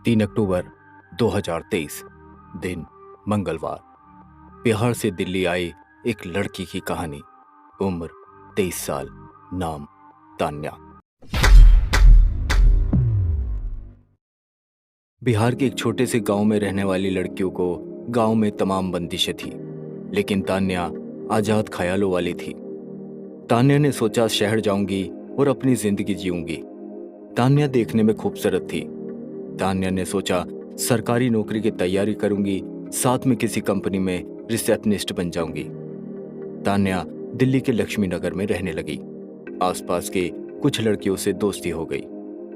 3 अक्टूबर 2023, दिन मंगलवार। बिहार से दिल्ली आई एक लड़की की कहानी। उम्र 23 साल, नाम तान्या। बिहार के एक छोटे से गांव में रहने वाली लड़कियों को गांव में तमाम बंदिशें थी, लेकिन तान्या आजाद ख्यालों वाली थी। तान्या ने सोचा शहर जाऊंगी और अपनी जिंदगी जीऊंगी। तान्या देखने में खूबसूरत थी। तान्या ने सोचा सरकारी नौकरी की तैयारी करूंगी, साथ में किसी कंपनी में रिसेप्शनिस्ट बन जाऊंगी। तान्या दिल्ली के लक्ष्मी नगर में रहने लगी। आसपास के कुछ लड़कियों से दोस्ती हो गई।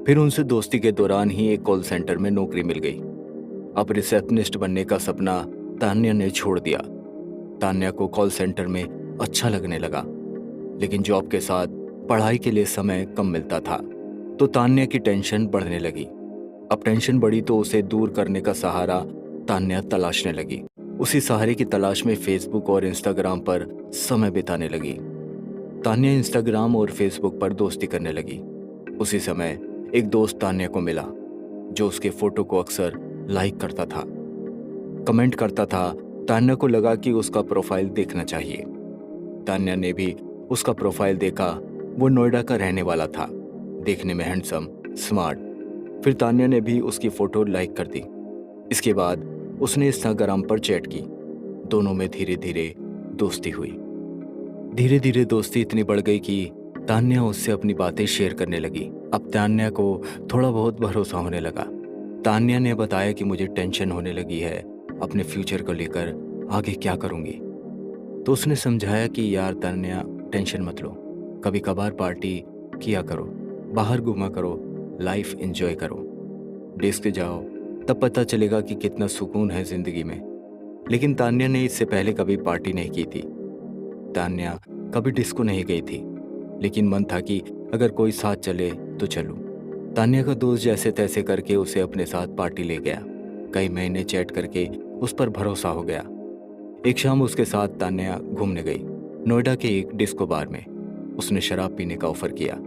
फिर उनसे दोस्ती के दौरान ही एक कॉल सेंटर में नौकरी मिल गई। अब रिसेप्शनिस्ट बनने का सपना तान्या ने छोड़ दिया। तान्या को कॉल सेंटर में अच्छा लगने लगा, लेकिन जॉब के साथ पढ़ाई के लिए समय कम मिलता था, तो तान्या की टेंशन बढ़ने लगी। अब टेंशन बढ़ी तो उसे दूर करने का सहारा तान्या तलाशने लगी। उसी सहारे की तलाश में फेसबुक और इंस्टाग्राम पर समय बिताने लगी। तान्या इंस्टाग्राम और फेसबुक पर दोस्ती करने लगी। उसी समय एक दोस्त तान्या को मिला, जो उसके फोटो को अक्सर लाइक करता था, कमेंट करता था। तान्या को लगा कि उसका प्रोफाइल देखना चाहिए। तान्या ने भी उसका प्रोफाइल देखा। वो नोएडा का रहने वाला था, देखने में हैंडसम, स्मार्ट। फिर तान्या ने भी उसकी फोटो लाइक कर दी। इसके बाद उसने इंस्टाग्राम पर चैट की। दोनों में धीरे धीरे दोस्ती हुई। धीरे धीरे दोस्ती इतनी बढ़ गई कि तान्या उससे अपनी बातें शेयर करने लगी। अब तान्या को थोड़ा बहुत भरोसा होने लगा। तान्या ने बताया कि मुझे टेंशन होने लगी है अपने फ्यूचर को लेकर, आगे क्या करूंगी। तो उसने समझाया कि यार तान्या, टेंशन मत लो, कभी कभार पार्टी किया करो, बाहर घूमा करो, लाइफ एंजॉय करो, डिस्क जाओ, तब पता चलेगा कि कितना सुकून है जिंदगी में। लेकिन तान्या ने इससे पहले कभी पार्टी नहीं की थी। तान्या कभी डिस्को नहीं गई थी, लेकिन मन था कि अगर कोई साथ चले तो चलूं। तान्या का दोस्त जैसे तैसे करके उसे अपने साथ पार्टी ले गया। कई महीने चैट करके उस पर भरोसा हो गया। एक शाम उसके साथ तान्या घूमने गई, नोएडा के एक डिस्को बार में। उसने शराब पीने का ऑफर किया,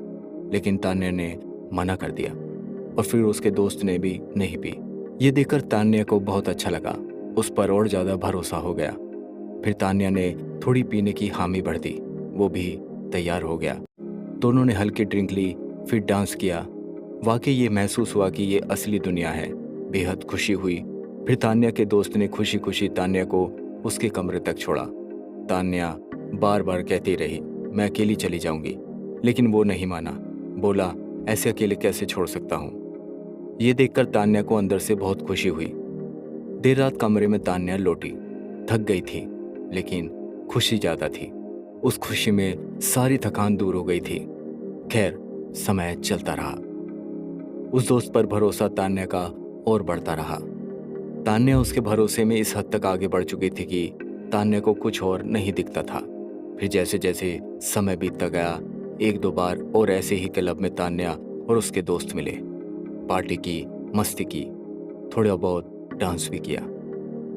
लेकिन तान्या ने मना कर दिया, और फिर उसके दोस्त ने भी नहीं पी। ये देखकर तान्या को बहुत अच्छा लगा, उस पर और ज्यादा भरोसा हो गया। फिर तान्या ने थोड़ी पीने की हामी भर दी, वो भी तैयार हो गया। दोनों ने हल्की ड्रिंक ली, फिर डांस किया। वाकई ये महसूस हुआ कि ये असली दुनिया है। बेहद खुशी हुई। फिर तान्या के दोस्त ने खुशी खुशी तान्या को उसके कमरे तक छोड़ा। तान्या बार बार कहती रही मैं अकेली चली जाऊंगी, लेकिन वो नहीं माना। बोला ऐसे अकेले कैसे छोड़ सकता हूँ। ये देखकर तान्या को अंदर से बहुत खुशी हुई। देर रात कमरे में तान्या लौटी। थक गई थी, लेकिन खुशी ज्यादा थी। उस खुशी में सारी थकान दूर हो गई थी। खैर, समय चलता रहा। उस दोस्त पर भरोसा तान्या का और बढ़ता रहा। तान्या उसके भरोसे में इस हद तक आगे बढ़ चुकी थी कि तान्या को कुछ और नहीं दिखता था। फिर जैसे जैसे समय बीतता गया, एक दो बार और ऐसे ही क्लब में तान्या और उसके दोस्त मिले। पार्टी की, मस्ती की, थोड़ा बहुत डांस भी किया।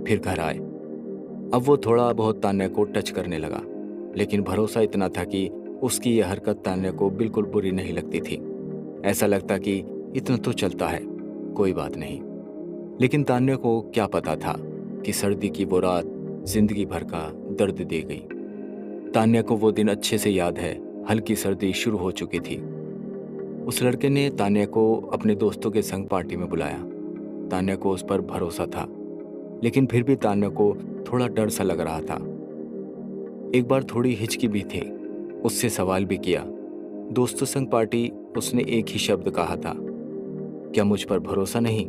फिर घर आए। अब वो थोड़ा बहुत तान्या को टच करने लगा, लेकिन भरोसा इतना था कि उसकी यह हरकत तान्या को बिल्कुल बुरी नहीं लगती थी। ऐसा लगता कि इतना तो चलता है, कोई बात नहीं। लेकिन तान्या को क्या पता था कि सर्दी की वो रात जिंदगी भर का दर्द दे गई। तान्या को वो दिन अच्छे से याद है। हल्की सर्दी शुरू हो चुकी थी। उस लड़के ने तान्या को अपने दोस्तों के संग पार्टी में बुलाया। तान्या को उस पर भरोसा था, लेकिन फिर भी तान्या को थोड़ा डर सा लग रहा था। एक बार थोड़ी हिचकी भी थी। उससे सवाल भी किया। दोस्तों संग पार्टी, उसने एक ही शब्द कहा था, क्या मुझ पर भरोसा नहीं।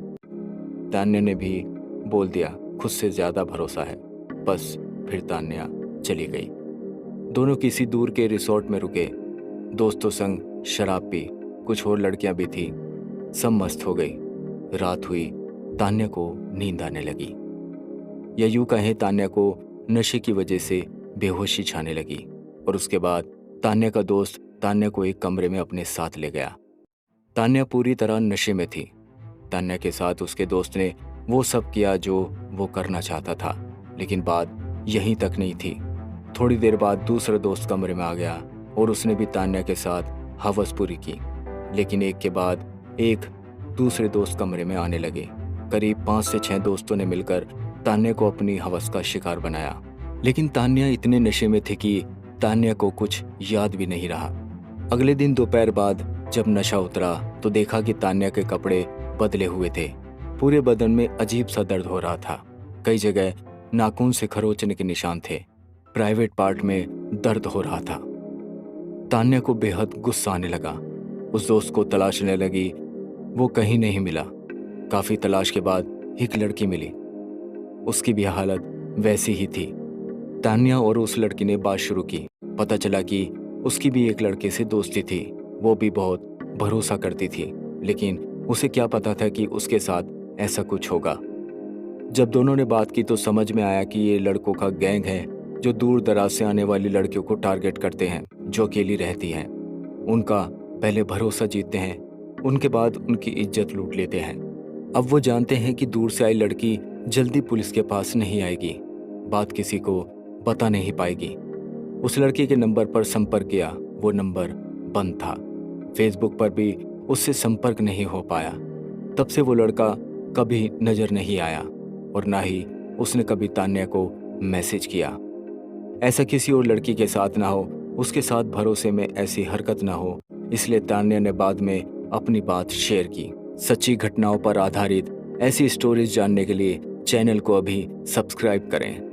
तान्या ने भी बोल दिया खुद से ज्यादा भरोसा है। बस फिर तान्या चली गई। दोनों किसी दूर के रिसोर्ट में रुके। दोस्तों संग शराब पी, कुछ और लड़कियां भी थी। सब मस्त हो गई। रात हुई, तान्या को नींद आने लगी, या यूं कहें तान्या को नशे की वजह से बेहोशी छाने लगी। और उसके बाद तान्या का दोस्त तान्या को एक कमरे में अपने साथ ले गया। तान्या पूरी तरह नशे में थी। तान्या के साथ उसके दोस्त ने वो सब किया जो वो करना चाहता था, लेकिन बात यहीं तक नहीं थी। थोड़ी देर बाद दूसरा दोस्त कमरे में आ गया और उसने भी तान्या के साथ हवस पूरी की। लेकिन एक के बाद एक दूसरे दोस्त कमरे में आने लगे। करीब 5 से 6 दोस्तों ने मिलकर तान्या को अपनी हवस का शिकार बनाया। लेकिन तान्या इतने नशे में थी कि तान्या को कुछ याद भी नहीं रहा। अगले दिन दोपहर बाद जब नशा उतरा तो देखा कि तान्या के कपड़े बदले हुए थे। पूरे बदन में अजीब सा दर्द हो रहा था। कई जगह नाखून से खरोंचने के निशान थे। प्राइवेट पार्ट में दर्द हो रहा था। तान्या को बेहद गुस्सा आने लगा। उस दोस्त को तलाशने लगी, वो कहीं नहीं मिला। काफी तलाश के बाद एक लड़की मिली। उसकी भी हालत वैसी ही थी। तान्या और उस लड़की ने बात शुरू की। पता चला कि उसकी भी एक लड़के से दोस्ती थी। वो भी बहुत भरोसा करती थी, लेकिन उसे क्या पता था कि उसके साथ ऐसा कुछ होगा। जब दोनों ने बात की तो समझ में आया कि ये लड़कों का गैंग है जो दूर दराज से आने वाली लड़कियों को टारगेट करते हैं जो अकेली रहती हैं। उनका पहले भरोसा जीतते हैं, उनके बाद उनकी इज्जत लूट लेते हैं। अब वो जानते हैं कि दूर से आई लड़की जल्दी पुलिस के पास नहीं आएगी, बात किसी को बता नहीं पाएगी। उस लड़की के नंबर पर संपर्क किया, वो नंबर बंद था। फेसबुक पर भी उससे संपर्क नहीं हो पाया। तब से वो लड़का कभी नजर नहीं आया और ना ही उसने कभी तान्या को मैसेज किया। ऐसा किसी और लड़की के साथ ना हो, उसके साथ भरोसे में ऐसी हरकत ना हो, इसलिए तान्या ने बाद में अपनी बात शेयर की। सच्ची घटनाओं पर आधारित ऐसी स्टोरीज जानने के लिए चैनल को अभी सब्सक्राइब करें।